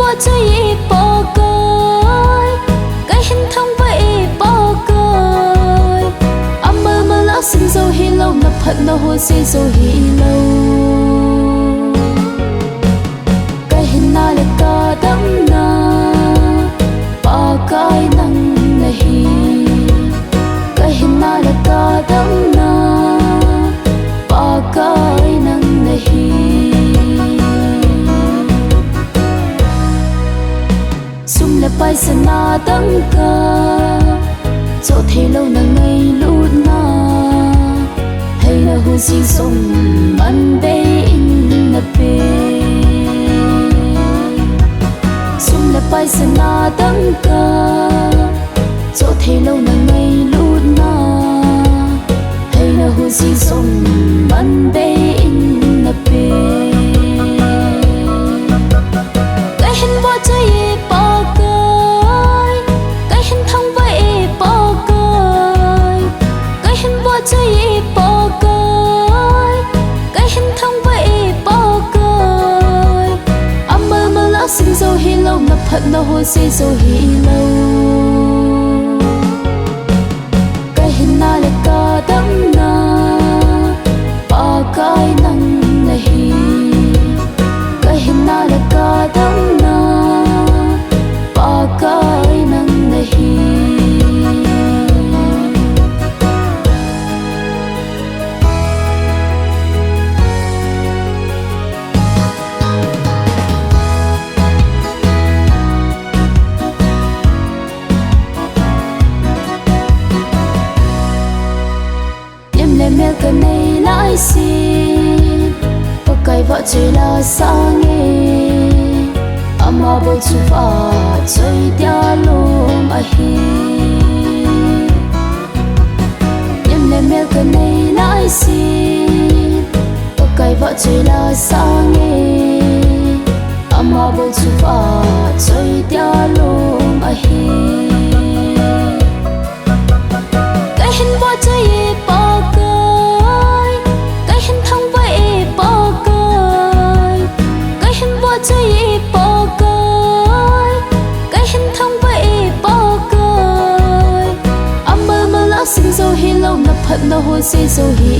bó chơi bỏ coi cái hình thông vậy bỏ coi âm mơ mơ lão sinh dâu hi lâu nập hận nó hồ si dâu hi lâu cái hình na là ca đắm na bỏ coi năng này cái hình na là ca đắm na bỏ coi năng này sum là bay sa na tăng ca cho thấy lâu na ngày lút na hay là hồ si sông man bay in na pe sum là bay sa na tăng ca cho thấy lâu na ngày lút na hay là hồ si sông man bay in na pe cái hình bó chơi bỏ coi cái hình thông vậy bỏ coi cái hình bó chơi bỏ coi cái hình thông vậy bỏ coi âm mơ mơ lão sinh dâu hi lâu nập hận nó hồ si dâu hi lâu cái hình na là ca đắm na bỏ coi năng này cái hình na là ca đắm na bỏ coi năng này em lên mẹ cái này lại xin có cái vợ chơi là sang nghe ama bầu chú phá chơi tia lùm à hi em lên mẹ cái này lại xin có cái vợ chơi là sang nghe ama bầu chú phá chơi tia lùm à hi cái hình bó chơi bỏ coi cái hình thông vậy bỏ coi cái hình bó chơi bỏ coi cái hình thông vậy bỏ coi âm mơ mơ lão sinh dâu hi lâu nập hận nó hồ si dâu hi